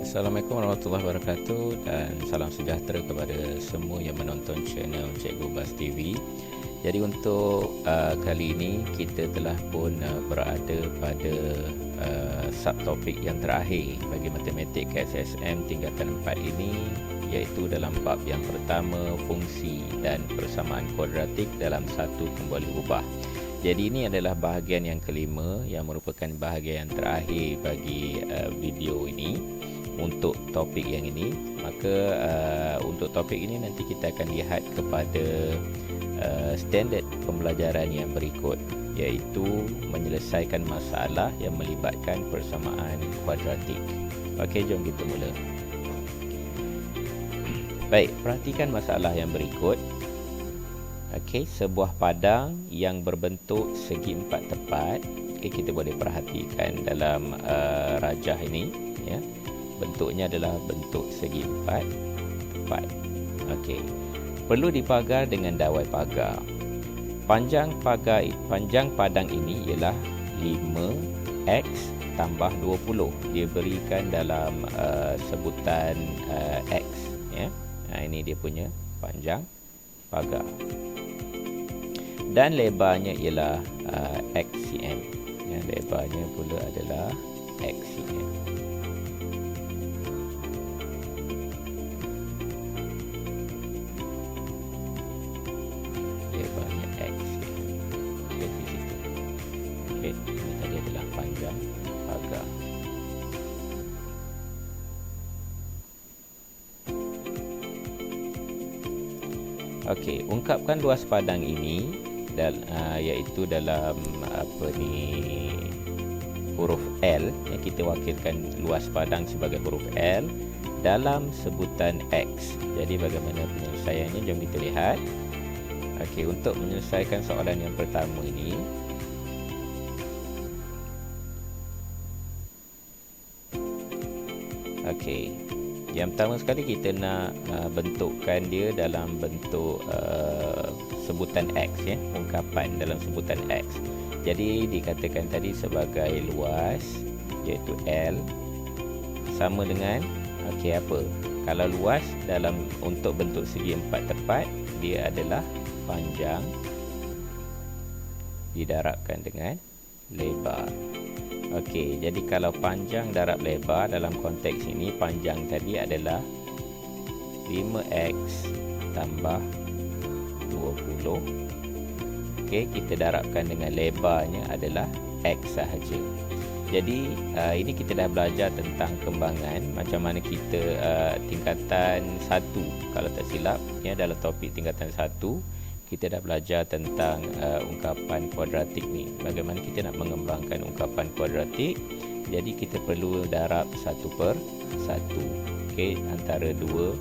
Assalamualaikum warahmatullahi wabarakatuh dan salam sejahtera kepada semua yang menonton channel Cikgu Bas TV. Jadi untuk kali ini kita telah pun berada pada subtopik yang terakhir bagi matematik KSSM tingkatan 4 ini, iaitu dalam bab yang pertama, fungsi dan persamaan kuadratik dalam satu kembali ubah. Jadi ini adalah bahagian yang kelima yang merupakan bahagian yang terakhir bagi video ini untuk topik yang ini. Maka untuk topik ini nanti kita akan lihat kepada standard pembelajaran yang berikut, iaitu menyelesaikan masalah yang melibatkan persamaan kuadratik. Okey, jom kita mula. Baik, perhatikan masalah yang berikut. Okey, sebuah padang yang berbentuk segi empat tepat. Okey, kita boleh perhatikan dalam rajah ini, ya. Bentuknya adalah bentuk segi empat tepat. Okey. Perlu dipagar dengan dawai pagar. Panjang padang ini ialah 5x tambah 20. Dia berikan dalam sebutan x, ya. Ini dia punya panjang pagar. Dan lebarnya ialah x cm. Ya, lebarnya pula adalah x cm. Lebarnya x. Okey, di situ. Okey, ini tadi adalah panjang pagar. Okey, ungkapkan luas padang ini iaitu dalam huruf L, yang kita wakilkan luas padang sebagai huruf L dalam sebutan X. Jadi bagaimana penyelesaiannya, jom kita lihat. Okey, untuk menyelesaikan soalan yang pertama ini, okey, yang pertama sekali kita nak bentukkan dia dalam bentuk sebutan X, ya, ungkapan dalam sebutan X. Jadi dikatakan tadi sebagai luas, iaitu L, sama dengan apa? Kalau luas untuk bentuk segi empat tepat, dia adalah panjang didarabkan dengan lebar. Okey, jadi kalau panjang darab lebar dalam konteks ini, panjang tadi adalah 5x tambah 20. Okey, kita darabkan dengan lebarnya adalah x sahaja. Jadi ini kita dah belajar tentang kembangan, macam mana kita tingkatan 1, kalau tak silap, ya, dalam topik tingkatan 1 kita dah belajar tentang ungkapan kuadratik ni. Bagaimana kita nak mengembangkan ungkapan kuadratik. Jadi kita perlu darab 1/1, okey, antara dua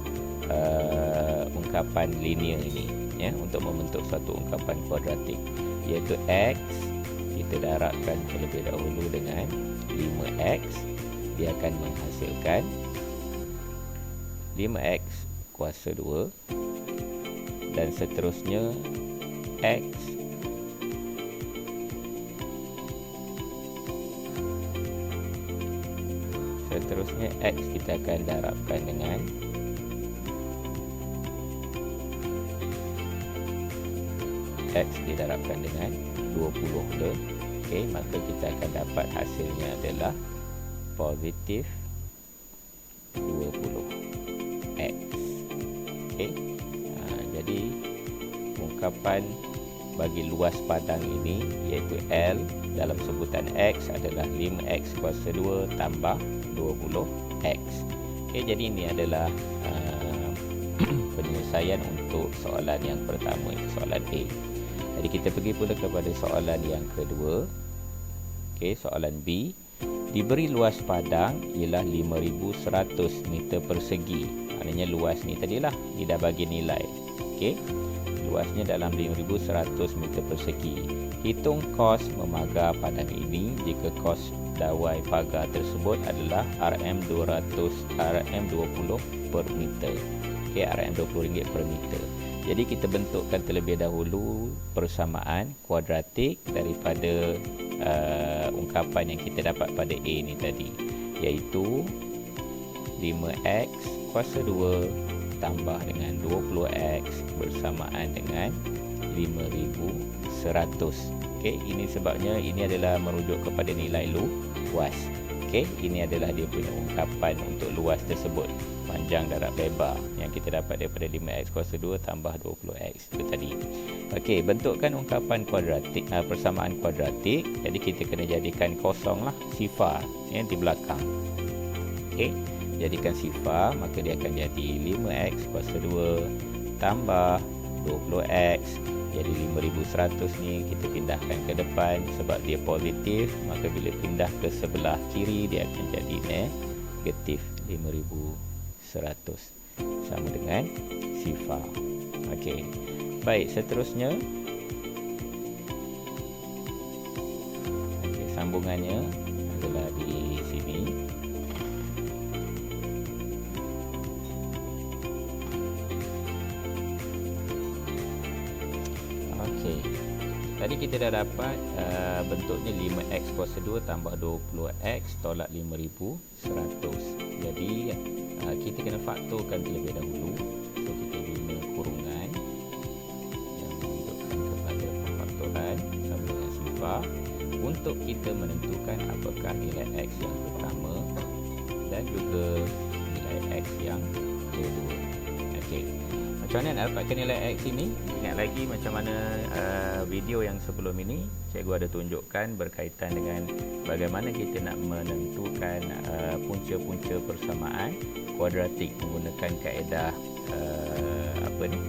ungkapan linear ini, ya, untuk membentuk satu ungkapan kuadratik, iaitu x kita darabkan terlebih dahulu dengan 5x. Dia akan menghasilkan 5x kuasa 2, dan seterusnya x kita akan darabkan dengan x didarabkan dengan 20 pula. Okey, maka kita akan dapat hasilnya adalah positif 20x. Okey. Jadi ungkapan bagi luas padang ini, iaitu L, dalam sebutan X adalah 5x kuasa 2 tambah 20x. Okey, jadi ini adalah penyelesaian untuk soalan yang pertama, itu soalan A. Jadi kita pergi pula kepada soalan yang kedua. Okey, soalan B. Diberi luas padang ialah 5100 meter persegi. Maknanya luas ni tadilah dia dah bagi nilai. Okey, luasnya dalam 5100 meter persegi. Hitung kos memagar padang ini jika kos dawai pagar tersebut adalah RM20 per meter. Okey, RM20 per meter. Jadi kita bentukkan terlebih dahulu persamaan kuadratik daripada ungkapan yang kita dapat pada A ni tadi, iaitu 5x kuasa 2 tambah dengan 20x bersamaan dengan 5100. Okey, ini sebabnya ini adalah merujuk kepada nilai luas. Okey, ini adalah dia punya ungkapan untuk luas tersebut, panjang darab lebar yang kita dapat daripada 5x kuasa 2 tambah 20x itu tadi. Okey, bentukkan ungkapan kuadratik, persamaan kuadratik. Jadi kita kena jadikan kosong lah sifar yang di belakang. Okey, jadikan sifar, maka dia akan jadi 5x kuasa 2 tambah 20x. Jadi 5100 ni kita pindahkan ke depan sebab dia positif, maka bila pindah ke sebelah kiri dia akan jadi negatif 5100 sama dengan sifar. Okey. Baik, seterusnya sambungannya adalah di sini. Okey. Tadi kita dah dapat bentuknya 5x kuasa 2 tambah 20x tolak 5100. Jadi kita kena faktorkan terlebih dahulu. So kita guna kurungan yang menunjukkan kepada pemfaktoran sama dengan sifar untuk kita menentukan apakah nilai x yang pertama dan juga nilai x yang kedua. Okey. Macam mana nak dapatkan nilai x ini? Ingat lagi macam mana video yang sebelum ini cikgu ada tunjukkan berkaitan dengan bagaimana kita nak menentukan punca-punca persamaan kuadratik menggunakan kaedah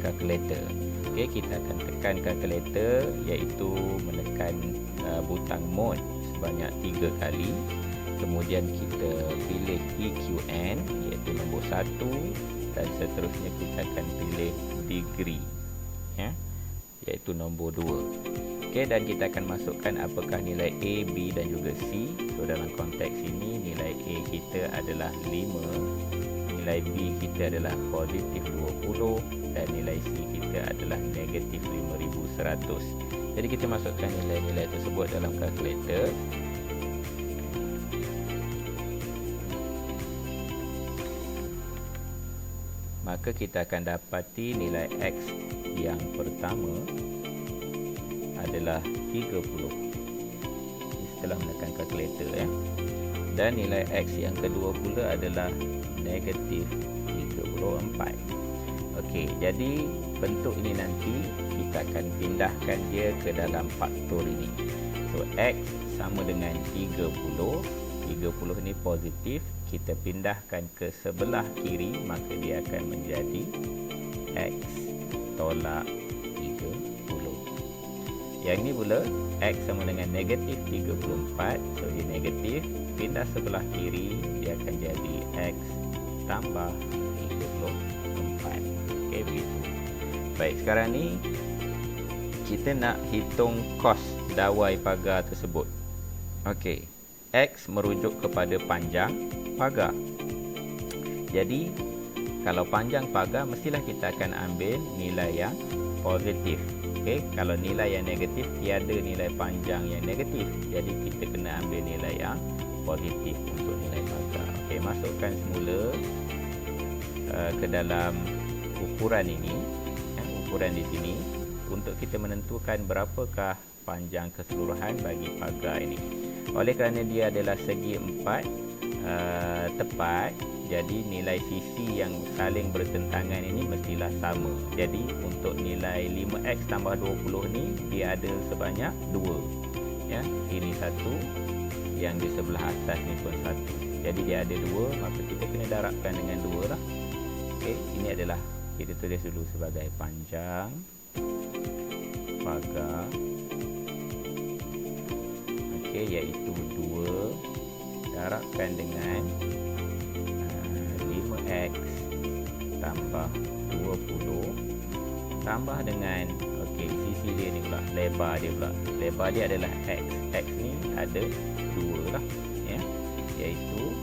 kalkulator. Okey, kita akan tekan kalkulator iaitu menekan butang mod sebanyak 3 kali. Kemudian kita pilih EQN iaitu nombor 1 dan seterusnya kita akan pilih degree iaitu nombor 2. Okey, dan kita akan masukkan apakah nilai A, B dan juga C. So dalam konteks ini nilai A kita adalah 5, nilai B kita adalah positif 20 dan nilai C kita adalah negatif 5100. Jadi kita masukkan nilai-nilai tersebut dalam kalkulator. Maka kita akan dapati nilai x yang pertama adalah 30 setelah menekan kalkulator dan nilai x yang kedua pula adalah negatif 34. Okey, jadi bentuk ini nanti kita akan pindahkan dia ke dalam faktor ini. So x sama dengan 30 ini positif, kita pindahkan ke sebelah kiri, maka dia akan menjadi x tolak 30. Yang ini pula x sama dengan negatif 34, so dia negatif, pindah sebelah kiri, dia akan jadi x tambah 34. Okey, begitu. Baik, sekarang ni kita nak hitung kos dawai pagar tersebut. Okey, x merujuk kepada panjang pagar. Jadi kalau panjang pagar mestilah kita akan ambil nilai yang positif. Okey, kalau nilai yang negatif tiada nilai panjang yang negatif. Jadi kita kena ambil nilai yang positif untuk nilai pagar. Okey, masukkan semula ke dalam ukuran ini, ukuran di sini untuk kita menentukan berapakah panjang keseluruhan bagi pagar ini. Oleh kerana dia adalah segi 4 tepat, jadi nilai sisi yang saling bertentangan ini mestilah sama. Jadi untuk nilai 5x tambah 20 ni dia ada sebanyak 2. Ya, ini satu, yang di sebelah atas ni pun satu. Jadi dia ada 2, maka kita kena darabkan dengan 2 lah. Okey, ini adalah kita tulis dulu sebagai panjang pagar. Iaitu 2 darabkan dengan 5x tambah 20 tambah dengan sisi dia ni pula, lebar dia adalah x. X ni ada 2 lah ya, iaitu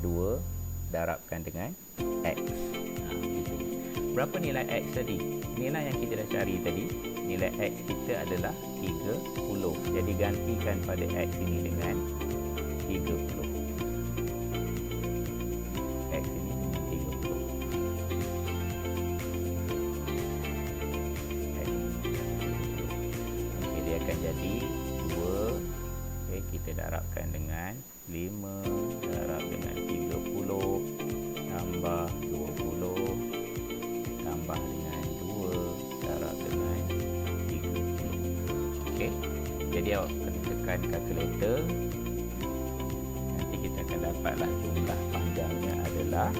2 darabkan dengan x. Berapa nilai x tadi? Nilai yang kita dah cari tadi, nilai x kita adalah 30. Jadi gantikan pada x ini dengan 30. darabkan dengan 5 darab dengan 30 tambah 20 tambah dengan 2 darab dengan 30. Okey. Jadi awak kena tekan kalkulator. Nanti kita akan dapatlah jumlah panjangnya adalah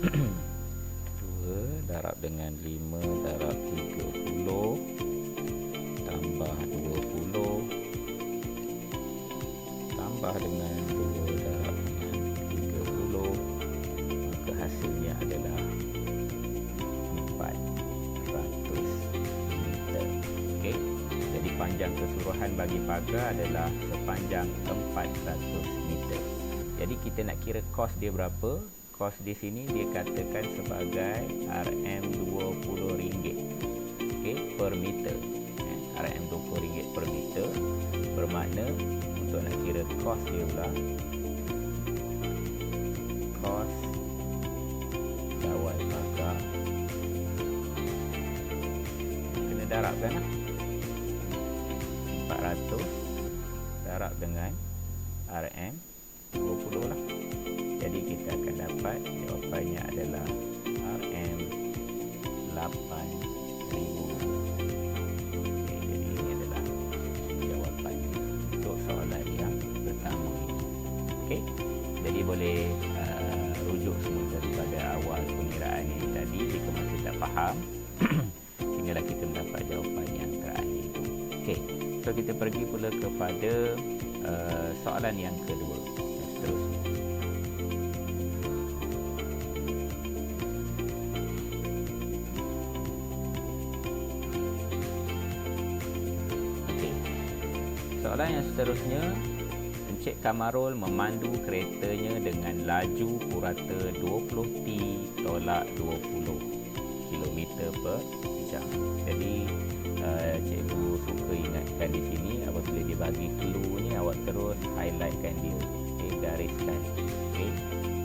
2 darab dengan 5 darab 30 tambah 20 tambah dengan 2 darab dengan 30, maka hasilnya adalah 400 meter. Okey. Jadi panjang keseluruhan bagi pagar adalah sepanjang 400 meter. Jadi kita nak kira kos dia berapa? Kos di sini dia katakan sebagai RM20 per meter. RM20 per meter bermakna untuk nak kira kos dia pula, kos kawal pagar kena darabkan lah. 400 darab dengan RM20 lah. Jadi kita akan dapat jawapannya adalah RM8,000. Okey, jadi ini adalah jawapan untuk soalan yang pertama ini. Okey, jadi boleh rujuk semua daripada awal pengiraan ini tadi jika masih tak faham sehinggalah kita mendapat jawapan yang terakhir. Okey, so kita pergi pula kepada soalan yang kedua yang seterusnya. Soalan yang seterusnya, Encik Kamarul memandu keretanya dengan laju purata 20T tolak 20 km per jam. Jadi cikgu suka ingatkan di sini apabila dia bagi clue ni, awak terus highlightkan dia, gariskan,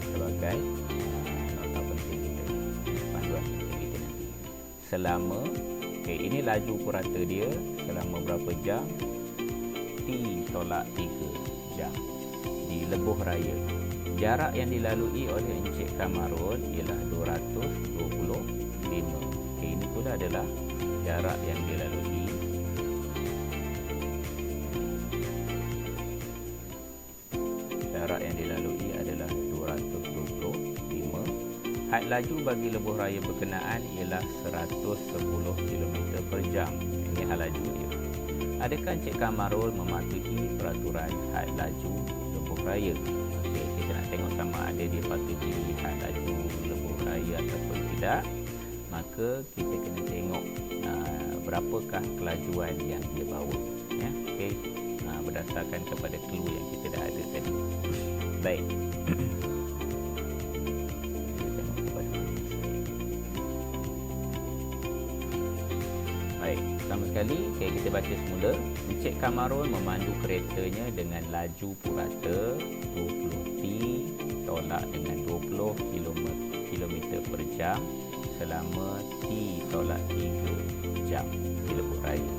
sebagai nota penting kita, panduan penting kita nanti. Selama, ini laju purata dia selama berapa jam? T tolak 3 jam di lebuh raya. Jarak yang dilalui oleh Encik Kamarul ialah 225. Ini pula adalah jarak yang dilalui adalah 225. Had laju bagi lebuh raya berkenaan ialah 110 km per jam. Ini had laju dia. Adakah Encik Kamarul mematuhi peraturan had laju lebuh raya? Okey, kita nak tengok sama ada dia patuhi had laju lebuh raya ataupun tidak. Maka kita kena tengok berapakah kelajuan yang dia bawa, ya. Okey, berdasarkan kepada clue yang kita dah ada tadi. Baik. Pertama sekali, kita baca semula. Encik Kamarul memandu keretanya dengan laju purata 20T tolak dengan 20 km per jam selama T tolak 3 jam di lebuh raya.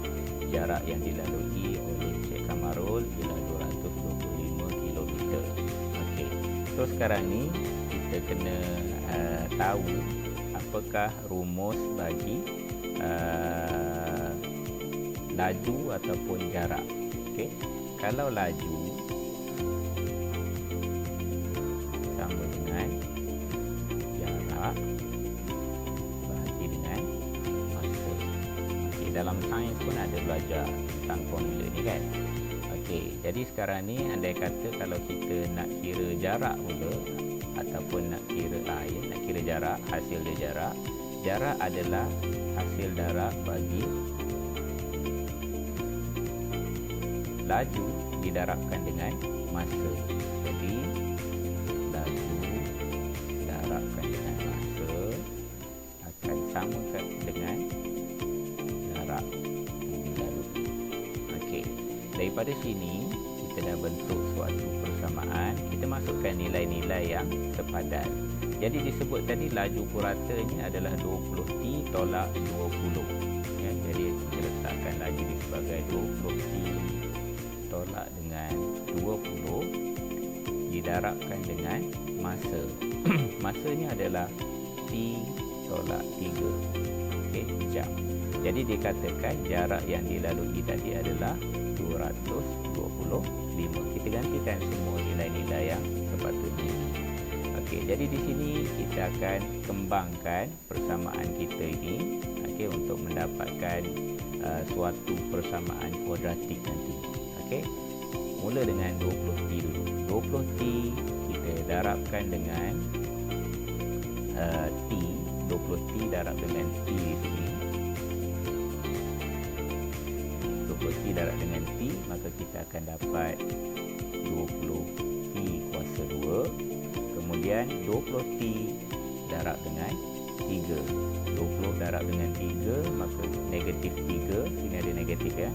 Jarak yang dilalui oleh Encik Kamarul ialah 225 km. Okey. So sekarang ni kita kena tahu apakah rumus bagi laju ataupun jarak. Okey, kalau laju sama dengan jarak bahagi dengan masa. Okey, dalam sains pun ada belajar tentang formula ni kan. Okey, jadi sekarang ni andai kata kalau kita nak kira jarak pula ataupun nak kira nak kira jarak, hasil dia jarak adalah hasil darab bagi laju didarabkan dengan masa. Jadi laju darabkan dengan masa akan sama dengan jarak yang dilalui. Okey, daripada sini kita dah bentuk suatu persamaan. Kita masukkan nilai-nilai yang sepadan. Jadi disebut tadi laju puratanya adalah 20T tolak 20. Ya, jadi sebagai 20T tolak dengan 20 didarabkan dengan masa. Masanya adalah T tolak 3 jam. Jadi dikatakan jarak yang dilalui tadi adalah 225. Kita gantikan semua nilai-nilai yang sepatutnya. Jadi di sini kita akan kembangkan persamaan kita ini untuk mendapatkan suatu persamaan kuadratik nanti. Mula dengan 20T dulu. 20T kita darabkan dengan T. 20T darab dengan T di sini. 20T darab dengan T, maka kita akan dapat 20T kuasa 2. Kemudian 20T darab dengan 3. 20 darab dengan 3, maka negatif 3. Sini ada negatif ya.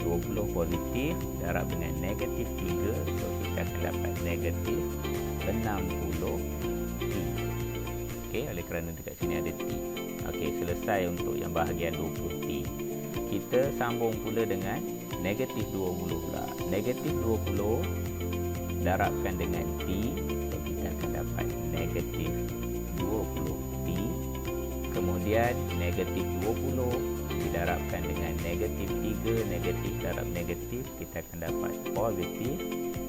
20 positif darab dengan negatif 3. So kita akan dapat negatif 60T. Oleh kerana dekat sini ada T. Selesai untuk yang bahagian 20T. Kita sambung pula dengan negatif 20 pula. Negatif 20 darabkan dengan T. Akan dapat negatif 20T. Kemudian negatif 20 didarabkan dengan negatif 3, negatif darab negatif, kita akan dapat positif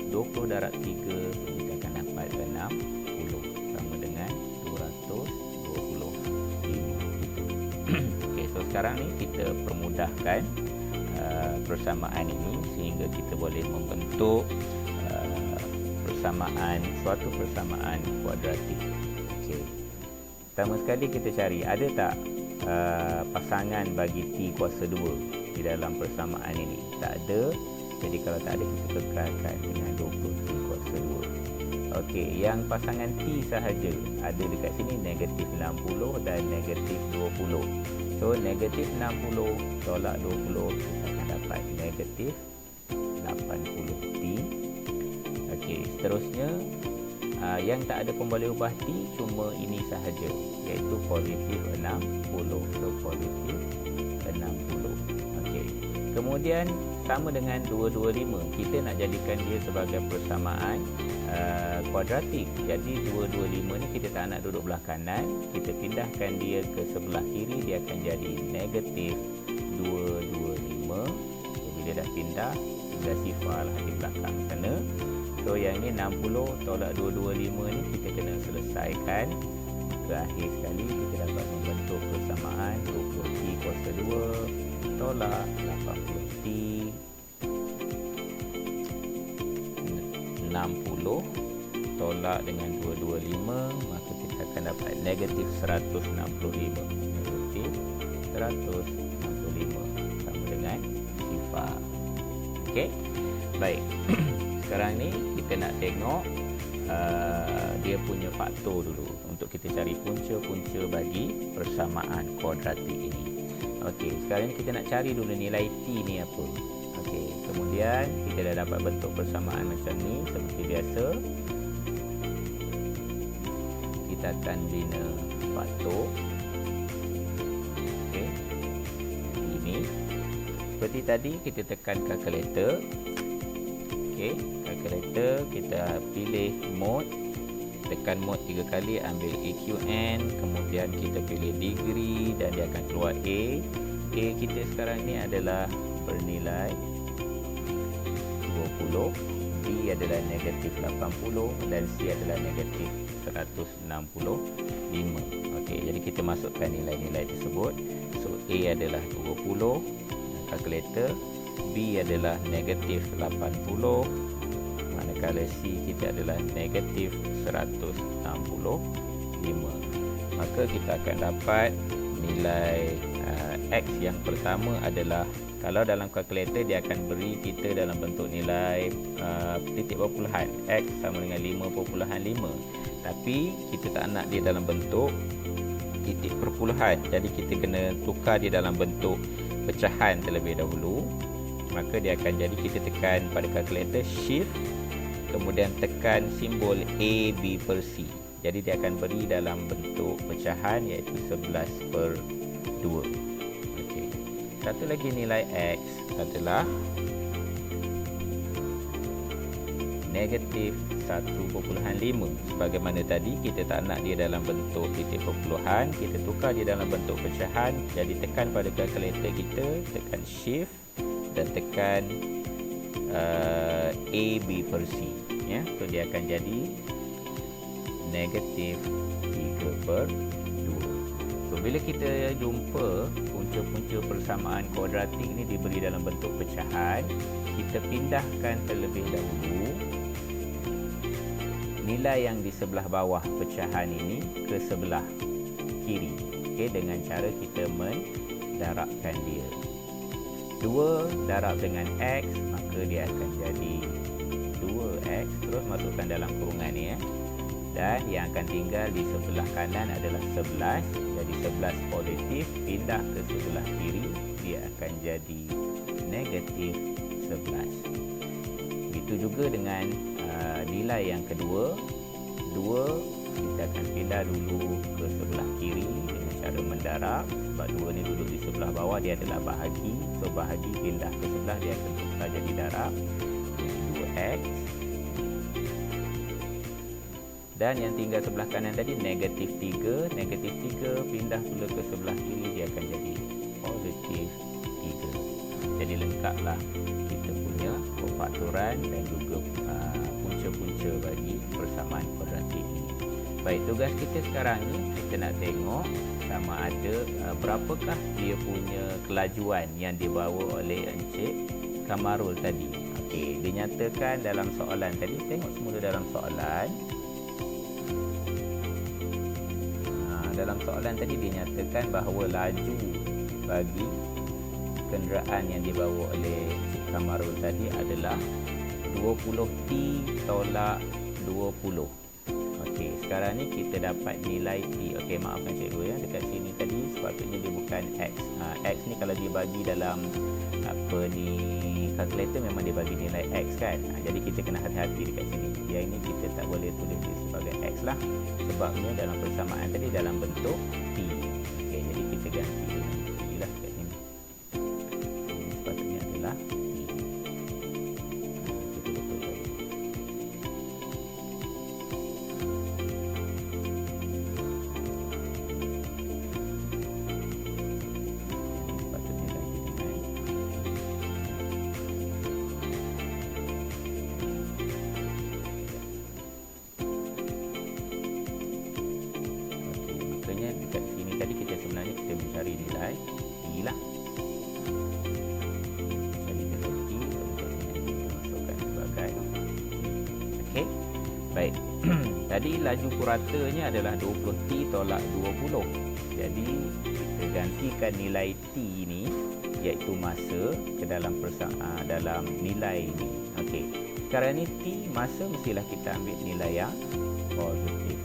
20 darab 3, kita akan dapat 60 sama dengan 225. So sekarang ni kita permudahkan persamaan ini sehingga kita boleh membentuk suatu persamaan kuadratik. Pertama sekali kita cari ada tak pasangan bagi T kuasa 2 di dalam persamaan ini. Tak ada. Jadi kalau tak ada, kita kekalkan dengan 20T kuasa 2. Yang pasangan T sahaja ada dekat sini negatif 60 dan negatif 20. So negatif 60 tolak 20, kita akan dapat negatif 80T. Seterusnya yang tak ada pemboleh ubah T cuma ini sahaja, iaitu positif 60. So positif 60. Kemudian sama dengan 225, kita nak jadikan dia sebagai persamaan kuadratik. Jadi 225 ni kita tak nak duduk belah kanan, kita pindahkan dia ke sebelah kiri, dia akan jadi negatif 225. Bila dah pindah, tinggal sifar di belakang sana. So yang ini 60 tolak 225 ni kita kena selesaikan. Ke akhir sekali kita dapat membentuk persamaan 20T kuasa 2 tolak 80T. 60 tolak dengan 225, maka kita akan dapat negatif 165. Negatif 165 sama dengan sifar. Baik. Sekarang ni kita nak tengok dia punya faktor dulu untuk kita cari punca-punca bagi persamaan kuadratik ini. Sekarang ni kita nak cari dulu nilai T ni apa. Kemudian kita dah dapat bentuk persamaan macam ni. Seperti biasa, kita akan bina faktor. Ini seperti tadi, kita tekan kalkulator. Kalkulator, kita pilih mode, tekan mode 3 kali, ambil EQN, kemudian kita pilih degree dan dia akan keluar A. A kita sekarang ni adalah bernilai 20, B adalah negatif 80 dan C adalah negatif 165. Jadi kita masukkan nilai-nilai tersebut. So A adalah 20 kalkulator, B adalah negatif 80, manakala C kita adalah negatif 165. Maka kita akan dapat nilai X yang pertama adalah, kalau dalam kalkulator dia akan beri kita dalam bentuk nilai titik perpuluhan, X sama dengan 5.5. Tapi kita tak nak dia dalam bentuk titik perpuluhan, jadi kita kena tukar dia dalam bentuk pecahan terlebih dahulu. Maka dia akan jadi, kita tekan pada kalkulator shift, kemudian tekan simbol A, B per C. Jadi dia akan beri dalam bentuk pecahan, iaitu 11/2. Satu lagi nilai X adalah negatif 1.5. Sebagaimana tadi kita tak nak dia dalam bentuk titik perpuluhan, kita tukar dia dalam bentuk pecahan. Jadi tekan pada kalkulator kita, tekan shift dan tekan A, B per C, ya. So dia akan jadi negatif 3/2. So bila kita jumpa punca-punca persamaan kuadratik ni diberi dalam bentuk pecahan, kita pindahkan terlebih dahulu nilai yang di sebelah bawah pecahan ini ke sebelah kiri, okey, dengan cara kita mendarabkan dia. 2 darab dengan X, maka dia akan jadi 2X. Terus masukkan dalam kurungan ni, ya. Dan yang akan tinggal di sebelah kanan adalah 11. Jadi 11 positif pindah ke sebelah kiri, dia akan jadi negatif 11. Begitu juga dengan nilai yang kedua. 2 kita akan pindah dulu ke sebelah kiri dengan cara mendarab. Sebab 2 ni duduk di sebelah bawah, dia adalah bahagi. So bahagi pindah ke sebelah, dia akan tukar jadi darab. Jadi 2X. Dan yang tinggal sebelah kanan tadi negatif 3. Negatif 3 pindah pula ke sebelah kiri, dia akan jadi positif 3. Jadi lengkaplah kita punya perfaktoran dan juga punca-punca bagi persamaan kuadratik ini. Baik, tugas kita sekarang ni kita nak tengok sama ada berapakah dia punya kelajuan yang dibawa oleh Encik Kamarul tadi. Okey, dinyatakan dalam soalan tadi. Tengok semula dalam soalan. Dalam soalan tadi dinyatakan bahawa laju bagi kenderaan yang dibawa oleh Encik Kamarul tadi adalah 20T tolak 20. Okey, sekarang ni kita dapat nilai T. Okey, maafkan cikgu, ya. Dekat sini tadi sepatutnya dia bukan X. X ni kalau dibagi dalam kalkulator memang dia bagi nilai X, kan. Jadi kita kena hati-hati dekat sini. Yang ini kita tak boleh tulis dia sebagai X lah. Sebabnya dalam persamaan tadi dalam bentuk T. Okey, jadi kita ganti dengan T lah kat sini. Ini sepatutnya adalah T. Dekat sini tadi kita sebenarnya kita mencari nilai T lah. Jadi kita T, kemudian sini kita masukkan sebagai T. Okey, baik. Tadi laju puratanya adalah 20T tolak 20. Jadi kita gantikan nilai T ini, iaitu masa, ke dalam dalam nilai ini. Okey, sekarang ni T masa mestilah kita ambil nilai yang positif.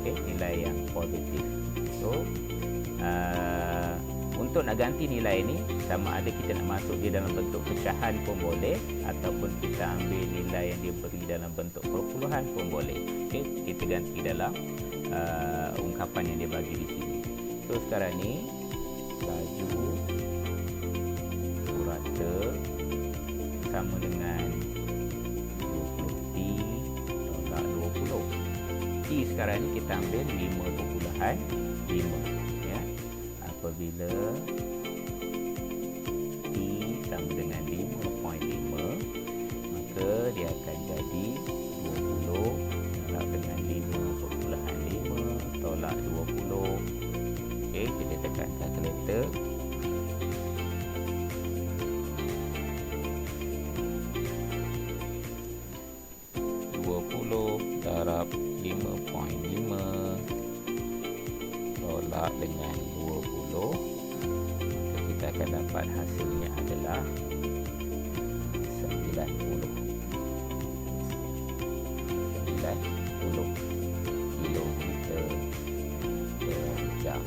Nilai yang positif. So untuk nak ganti nilai ini, sama ada kita nak masuk dia dalam bentuk pecahan pun boleh, ataupun kita ambil nilai yang diberi dalam bentuk perpuluhan pun boleh. Okey, kita ganti dalam ungkapan yang dia bagi di sini. So sekarang ni laju purata sama dengan 20T tolak 20. T sekarang ni kita ambil 5.5, ya. Apabila T sama dengan 5.5, maka dia akan jadi 20 tolak dengan 5.5 tolak 20. Okey, kita tekan kalkulator. Darab 5.5 tolak dengan 20, maka kita akan dapat hasilnya adalah 90 kilometer per jam.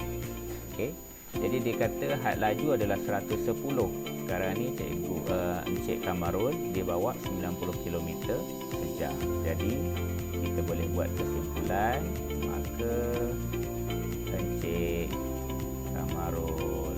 Okey, jadi dia kata had laju adalah 110. Sekarang ni Encik Kamarul dia bawa 90 km sejam. Jadi kita boleh buat kesimpulan, maka Encik Kamarul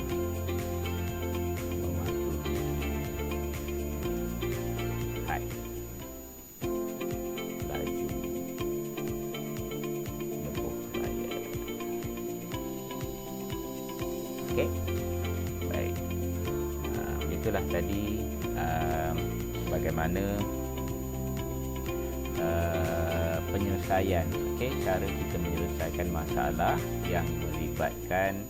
itulah tadi bagaimana penyelesaian, cara kita menyelesaikan masalah yang melibatkan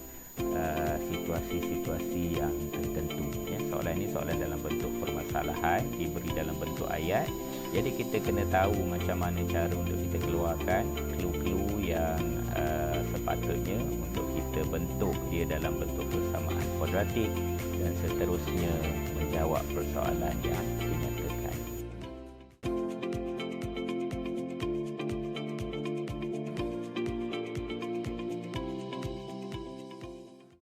situasi-situasi yang tertentu. Soalan ini soalan dalam bentuk permasalahan, diberi dalam bentuk ayat. Jadi kita kena tahu macam mana cara untuk kita keluarkan clue-clue yang sepatutnya untuk kita bentuk dia dalam bentuk persamaan kuadratik dan seterusnya menjawab persoalan yang